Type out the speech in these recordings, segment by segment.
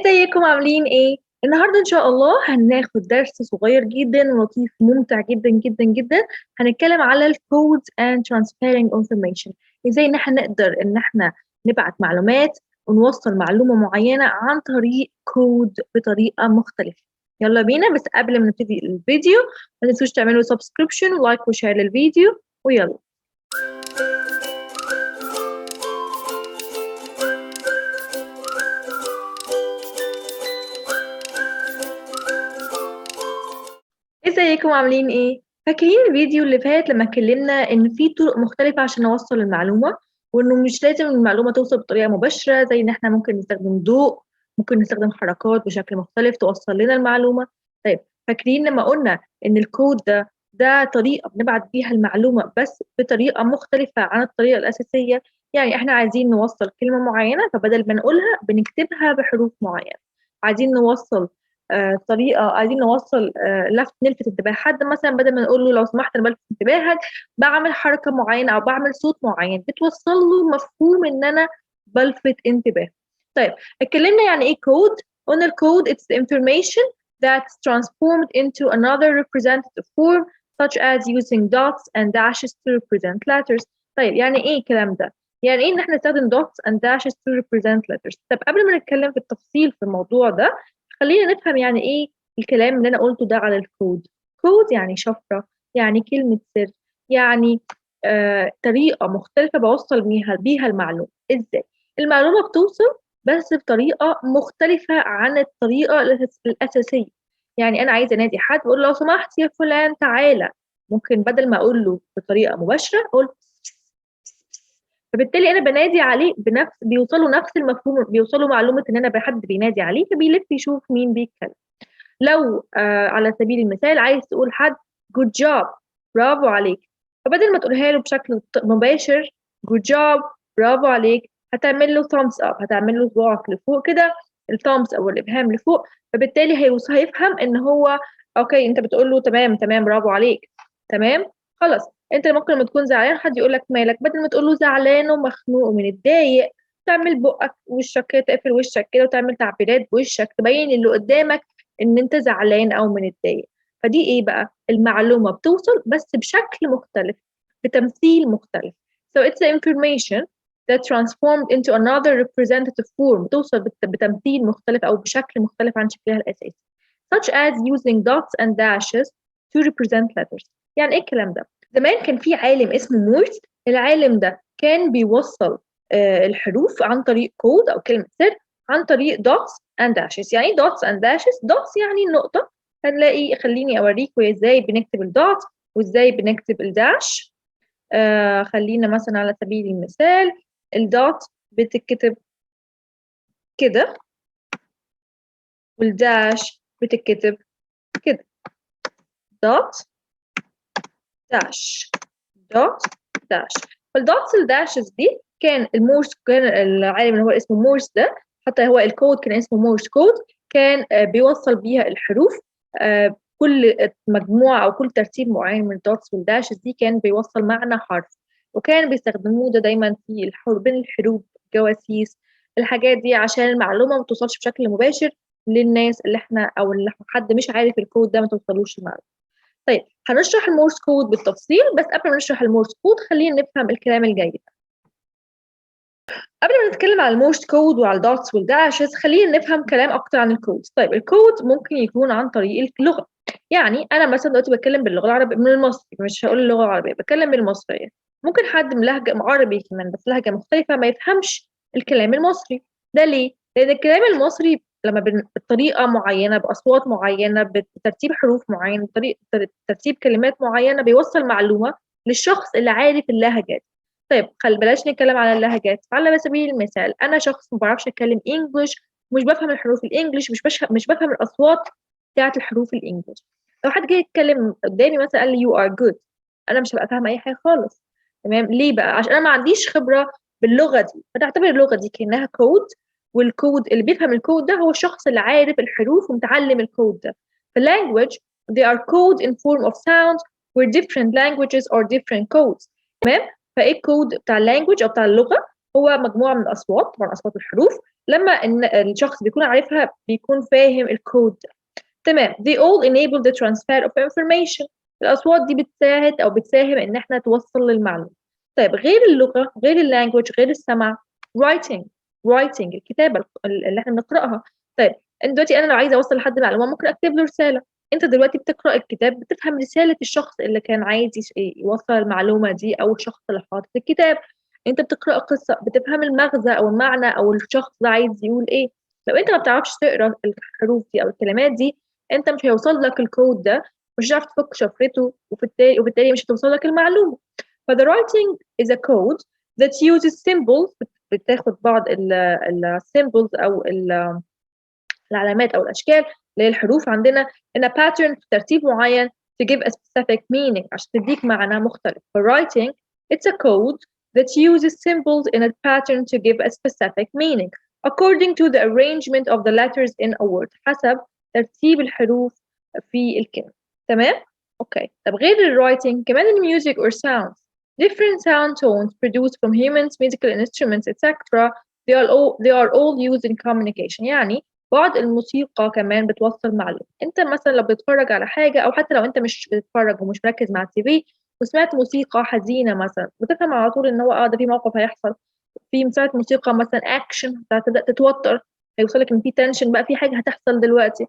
ازيكم عاملين ايه؟ النهارده ان شاء الله هناخد درس صغير جدا ولطيف ممتع جدا جدا جدا. هنتكلم على الكود and transferring information. ازاي ان احنا نقدر ان احنا نبعت معلومات ونوصل معلومة معينة عن طريق كود بطريقة مختلفة. يلا بينا، بس قبل ما نبتدي الفيديو ما تنسوش تعملوا سبسكريبشن ولايك وشير للفيديو ويلا. ازيكم عاملين ايه؟ فاكرين الفيديو اللي فات لما اتكلمنا ان في طرق مختلفة عشان نوصل المعلومة، وانه مش لازم المعلومة توصل بطريقة مباشرة، زي ان احنا ممكن نستخدم ضوء، ممكن نستخدم حركات بشكل مختلف توصل لنا المعلومة. طيب، فاكرين لما قلنا ان الكود ده طريقة بنبعت بيها المعلومة بس بطريقة مختلفة عن الطريقة الأساسية. يعني احنا عايزين نوصل كلمة معينة، فبدل ما نقولها بنكتبها بحروف معينة. عايزين نوصل عايزين نوصل نلفت انتباه حد، مثلا بدل ما نقول له لو سمحت انا بلفت انتباهك، بعمل حركه معينه او بعمل صوت معين بتوصل له مفهوم ان انا بلفت انتباه. طيب، اتكلمنا يعني ايه كود. قلنا الكود it's the information that's transformed into another representative form such as using dots and dashes to represent letters. طيب، يعني ايه الكلام ده؟ يعني ايه ان احنا نستخدم dots and dashes to represent letters؟ طب قبل ما نتكلم في التفصيل في الموضوع ده، خلينا نفهم يعني ايه الكلام اللي انا قلته ده على الكود. كود يعني شفرة، يعني كلمة سر، يعني طريقة مختلفة بوصل بيها المعلومة. ازاي؟ المعلومة بتوصل بس بطريقة مختلفة عن الطريقة الأساسية. يعني أنا عايزة أنادي حد بقول لو سمحت يا فلان تعالى، ممكن بدل ما أقول له بطريقة مباشرة أقول، فبالتالي انا بنادي عليه بيوصلوا نفس المفهوم، بيوصلوا معلومه ان انا حد بينادي عليه، فبيلف يشوف مين بيتكلم. لو على سبيل المثال عايز تقول حد good job، برافو عليك، فبدل ما تقولها له بشكل مباشر good job برافو عليك، هتعمل له thumbs up، هتعمل له صباعك لفوق كده، الثامبس او الابهام لفوق، فبالتالي هيفهم ان هو اوكي، انت بتقول له تمام تمام برافو عليك تمام. خلاص، انت ممكن لما تكون زعلان حد يقول لك مالك، بدل ما تقول له زعلان ومخنوق ومتضايق، تعمل بقك وشك كده، تقفل وشك كده وتعمل تعبيرات بوشك تبين اللي قدامك ان انت زعلان او متضايق. فدي ايه بقى؟ المعلومه بتوصل بس بشكل مختلف، بتمثيل مختلف. So it's the information that transformed into another representative form، بتوصل بتمثيل مختلف او بشكل مختلف عن شكلها الاساسي. such as using dots and dashes to represent letters. يعني ايه الكلام ده؟ زمان كان في عالم اسمه مورس، العالم ده كان بيوصل الحروف عن طريق كود او كلمه سر عن طريق dots and dashes. يعني ايه dots and dashes؟ dots يعني النقطه، خليني اوريكم ازاي بنكتب الدوت وازاي بنكتب الداش. خلينا مثلا على سبيل المثال، الدوت بتتكتب كده والداش بتتكتب كده، دوت داش دوت داش. فالدوتس الداشز دي كان العالم اللي هو اسمه مورس ده، حتى هو الكود كان اسمه مورس كود، كان بيوصل بيها الحروف. كل مجموعة أو كل ترتيب معين من الدوتس والداشز دي كان بيوصل معنى حرف، وكان بيستخدموه ده دايما في بين الحروب، جواسيس، الحاجات دي عشان المعلومة ما توصلش بشكل مباشر للناس اللي احنا أو اللي حد مش عارف الكود ده ما توصلوش المعلومة. طيب، هنشرح المورس كود بالتفصيل، بس قبل ما نشرح المورس كود خلينا نفهم الكلام الجاي ده. قبل ما نتكلم على المورس كود وعلى الدوتس والداشز، خلينا نفهم كلام اكتر عن الكود. طيب، الكود ممكن يكون عن طريق اللغه. يعني انا مثلا دلوقتي بتكلم باللغه العربيه من المصري، مش هقول اللغه العربيه، بتكلم بالمصريه. ممكن حد من لهجه عربي كمان بس لهجه مختلفه ما يفهمش الكلام المصري. ده ليه؟ لان الكلام المصري لما بطريقه معينه، باصوات معينه، بترتيب حروف معين، ترتيب كلمات معينه، بيوصل معلومه للشخص اللي عارف اللهجات. طيب، بلاش نتكلم على اللهجات. على سبيل المثال، انا شخص ما بعرفش اتكلم انجلش، مش بفهم الحروف الانجليش، مش بفهم الاصوات بتاعت الحروف الانجليش. لو حد جه يتكلم قدامي مثلا قال لي you are good، انا مش هبقى فاهمه اي حاجه خالص. تمام؟ ليه بقى؟ عشان انا ما عنديش خبره باللغه دي. فتعتبر اللغه دي كانها كود، والكود اللي بيفهم الكود ده هو الشخص اللي عارف الحروف ومتعلم الكود ده. فالlanguage they are code in form of sounds where different languages or different codes. تمام؟ فايه الكود بتاع اللانجوج او بتاع اللغه؟ هو مجموعه من الاصوات، طبعا اصوات الحروف، لما إن الشخص بيكون عارفها بيكون فاهم الكود ده. تمام. they all enable the transfer of information. الأصوات دي بتساعد أو بتساهم إن إحنا توصل للمعلومة. طيب غير اللغة، غير اللانجوج، غير السمع، writing الكتابة اللي إحنا بنقرأها. طيب دلوقتي أنا لو عايزة أوصل لحد معلومة ممكن أكتب له رسالة. أنت دلوقتي بتقرأ الكتاب بتفهم رسالة الشخص اللي كان عايز يوصل المعلومة دي أو الشخص اللي حاطط الكتاب. أنت بتقرأ قصة بتفهم المغزى أو المعنى أو الشخص ده عايز يقول إيه. لو أنت ما بتعرفش تقرأ الحروف دي أو الكلمات دي أنت مش هيوصل لك الكود ده، مش هتعرف تفك شفرته، وبالتالي مش هتوصل لك المعلومة. فthe writing is a code that uses symbols. بتاخد بعض ال symbols أو العلامات أو الأشكال اللي هي الحروف عندنا in a pattern في ترتيب معين to give a specific meaning عشان تديك معنى مختلف. For writing it's a code that uses symbols in a pattern to give a specific meaning according to the arrangement of the letters in a word. حسب ترتيب الحروف في الكلمة. تمام؟ أوكي. طب غير الwriting كمان music or sounds. Different sound tones produced from humans, musical instruments, etc. They are all used in communication. يعني بعض الموسيقى كمان بتوصل معلومة. أنت مثلا لو بتتفرج على حاجة أو حتى لو أنت مش بتتفرج ومش مركز مع التي في وسمعت موسيقى حزينة مثلا بتفهم على طول إن هو ده في موقف هيحصل. في سمعت موسيقى مثلا أكشن هتبدأ تتوتر، هيوصلك إن في تنشن بقى، في حاجة هتحصل دلوقتي.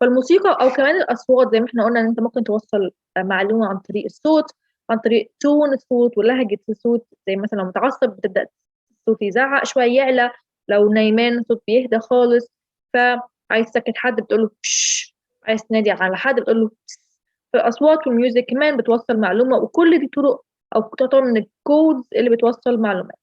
فالموسيقى أو كمان الأصوات زي ما إحنا قلنا إن أنت ممكن توصل معلومة عن طريق الصوت، عن طريق تون الصوت ولهجة الصوت. زي مثلا لو متعصب بتبدأ الصوت يزعق شوية يعلى، لو نايمان الصوت بيهدى خالص. فعايز تسكت حد بتقول له بش، عايز تنادي على حد بتقول له بس. فالأصوات والميوزك كمان بتوصل معلومة، وكل دي طرق أو تعتبر من الكودز اللي بتوصل معلومات.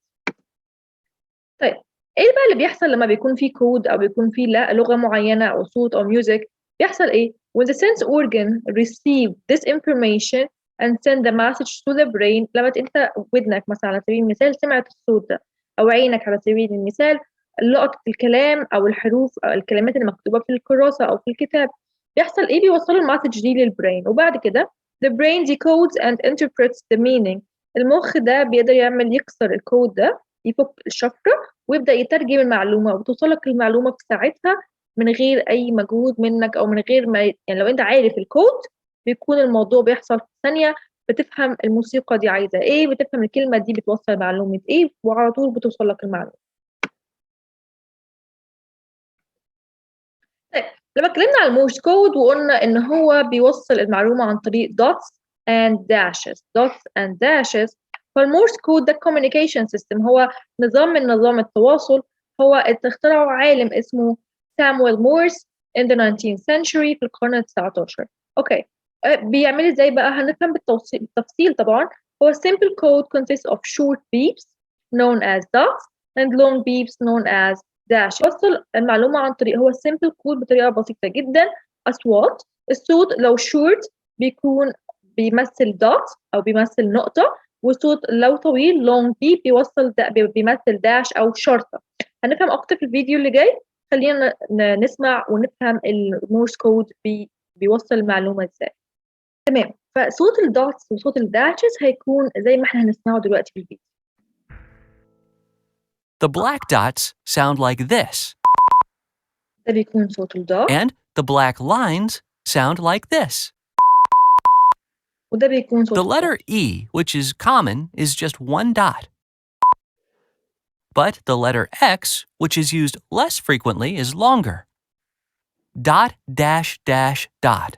طيب ايه بقى اللي بيحصل لما بيكون في كود او بيكون في لغه معينه او صوت او ميوزك؟ بيحصل ايه؟ when the sense organ receive this information and send the message to the brain. لما انت ودنك مثلا على سبيل المثال سمعت الصوت ده، او عينك على سبيل المثال لقطت الكلام او الحروف او الكلمات اللي مكتوبه في الكراسه او في الكتاب، بيحصل ايه؟ بيوصلوا المسج دي للبرين، وبعد كده the brain decodes and interprets the meaning. المخ ده بيقدر يكسر الكود ده، يفك الشفره ويبدأ يترجم المعلومة وتوصلك المعلومة في ساعتها من غير أي مجهود منك أو من غير ما يعني لو أنت عارف الكود بيكون الموضوع بيحصل في ثانية. بتفهم الموسيقى دي عايزة إيه، بتفهم الكلمة دي بتوصل معلومة إيه، وعلى طول بتوصل لك المعلومة. طيب لما اتكلمنا على المورس كود وقلنا إن هو بيوصل المعلومة عن طريق dots and dashes. فالمورس كود ده communication system، هو نظام من نظام التواصل. هو اخترعه عالم اسمه سامويل مورس in the 19th century في القرن ال 19. اوكي بيعمل ازاي بقى؟ هنفهم بالتفصيل طبعا. هو simple code consists of short beeps known as dots and long beeps known as dashes. وصل المعلومة عن طريق هو simple code بطريقة بسيطة جدا. أصوات، الصوت لو short بيكون بيمثل dot أو بيمثل نقطة، وصوت لو طويل long beep بيمثل داش أو شرطة. هنفهم أكتر في الفيديو اللي جاي. خلينا نسمع ونفهم المورس كود بيوصل المعلومة ازاي. تمام. فصوت الدوتس وصوت الداشز هيكون زي ما احنا هنسمعه دلوقتي في الفيديو. The black dots sound like this. ده بيكون صوت الدوت. And the black lines sound like this. وده بيكون صوت The letter E, which is common, is just one dot. But the letter X, which is used less frequently, is longer. Dot, dash, dash, dot.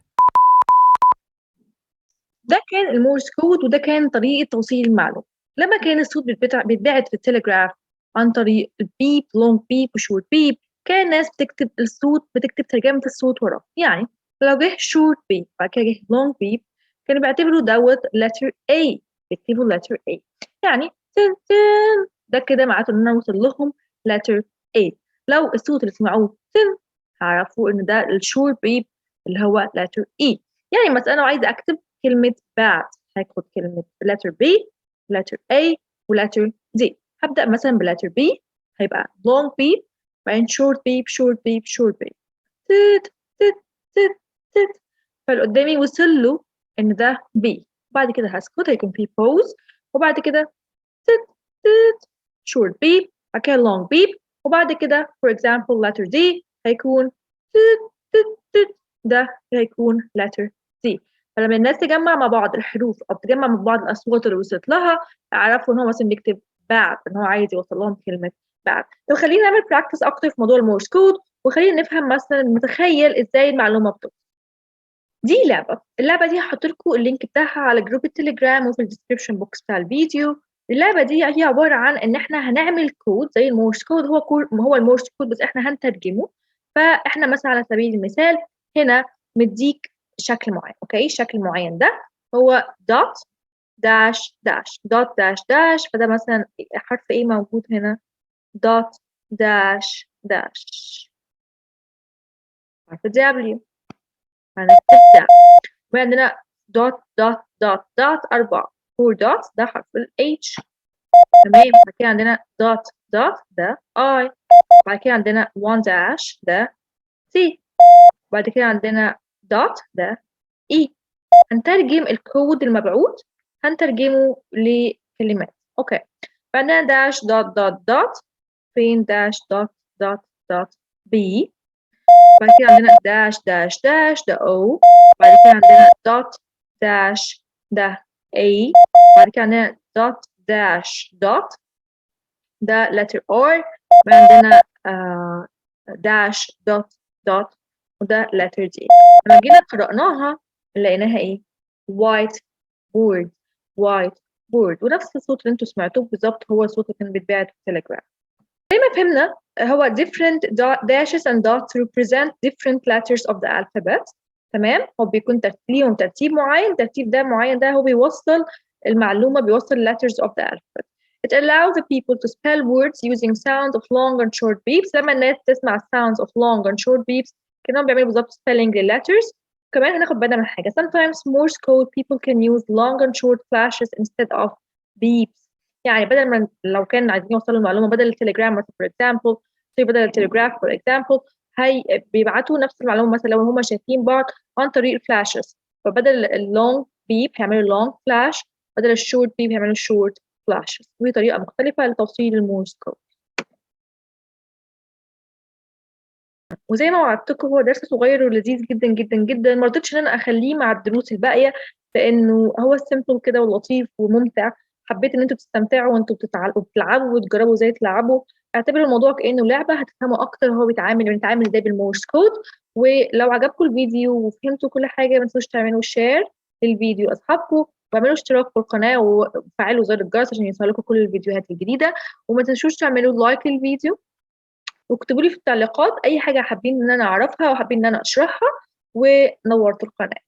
ده كان المورس كود، وده كان طريقة توصيل المعلومة. لما كان الصوت بيتبعت في التليجراف عن طريق البيب، لونج بيب وشورت بيب، كان الناس بتكتب الصوت، بتكتب ترجمة الصوت وراه. يعني لو جه شورت بيب بعد كده جه لونج بيب كانوا بيعتبروا دوت letter A، بيكتبوا letter A. يعني تن تن ده كده معناته ان انا وصل لهم letter A. لو الصوت اللي سمعوه تن هيعرفوا ان ده الشورت بيب اللي هو letter E. يعني مثلا انا عايزه اكتب كلمة bad هاخد كلمة letter B letter A letter D. هبدأ مثلا letter B هيبقى long beep بعدين short beep. تت تت تت تت. فاللي قدامي وصل له إن ده B. بعد كده هسكت هيكون في pause، وبعد كده تت تت short beep بعد كده long beep وبعد كده for example letter D هيكون ده هيكون letter D. فلما الناس تجمع مع بعض الحروف او تجمع مع بعض الاصوات اللي وصلت لها يعرفوا ان هو مثلا بيكتب bad، ان هو عايز يوصل لهم كلمه bad. طب خلينا نعمل براكتس اكتر في موضوع المورس كود، وخلينا نفهم مثلا نتخيل ازاي المعلومه بتوصل. دي اللعبه دي هحط لكم اللينك بتاعها على جروب التليجرام وفي الديسكربشن بوكس بتاع الفيديو. اللعبه دي هي عباره عن ان احنا هنعمل كود زي المورس كود، هو المورس كود بس احنا هنترجمه. فاحنا مثلا على سبيل المثال هنا مديك شكل معين، اوكي، شكل معين ده هو دوت داش داش دوت داش داش، فده مثلا حرف ايه موجود هنا؟ دوت داش داش، حرف دبليو، هنكتب ده. وعندنا دوت دوت دوت دوت 4 دوت، ده حرف ال H، تمام. بعد كده عندنا دوت دوت ده I، بعد كده عندنا 1 dash ده C، بعد كده عندنا دوت ده E. هنترجم الكود المبعوث، هنترجمه لكلمات، اوكي. بعدين داش دوت دوت دوت، فين داش دوت دوت دوت B، بعد كده عندنا داش داش داش ده O، بعد كده عندنا دوت داش ده A، بعد كده عندنا دوت داش دوت ده letter R، عندنا داش دوت دوت وده letter D. لما جينا قرأناها لقيناها ايه؟ white board، white board، ونفس الصوت اللي انتوا سمعتوه بالظبط هو الصوت اللي كان بيتباعت في التليجرام. زي ما فهمنا هو different dashes and dots represent different letters of the alphabet، تمام. هو بيكون ليهم ترتيب معين، الترتيب ده معين ده هو بيوصل المعلومة، بيوصل letters of the alphabet. It allows the people to spell words using sounds of long and short beeps. لما الناس تسمع sounds of long and short beeps كانهم بيعملوا بالظبط spelling للletters. كمان هناخد بالنا من حاجة، sometimes Morse code people can use long and short flashes instead of beeps. يعني بدل ما لو كان عايزين يوصلوا المعلومة بدل التليجرام for example، بدل التليجراف for example، بيبعتوا نفس المعلومة مثلا لو هم شايفين بعض عن طريق الفلاشز، فبدل اللونج بيب هيعملوا لونج فلاش، بدل الشورت بيب هيعملوا شورت فلاشز. ودي طريقة مختلفة لتوصيل المورس كود. وزي ما وعدتكم هو درس صغير ولذيذ جدا جدا جدا، ما رضيتش ان انا اخليه مع الدروس الباقيه لانه هو سيمبل كده ولطيف وممتع. حبيت ان انتوا تستمتعوا وانتوا بتلعبوا وتجربوا ازاي تلعبوا. اعتبروا الموضوع كانه لعبه هتفهموا اكتر هو بنتعامل ازاي بالمورس كود. ولو عجبكم الفيديو وفهمتوا كل حاجه ما تنسوش تعملوا شير للفيديو لاصحابكم، واعملوا اشتراك في القناه وفعلوا زر الجرس عشان يوصلكم كل الفيديوهات الجديده. وما تنسوش تعملوا لايك للفيديو واكتبوا لي في التعليقات اي حاجه حابين ان انا اعرفها او حابين ان انا اشرحها، ونورتوا القناه.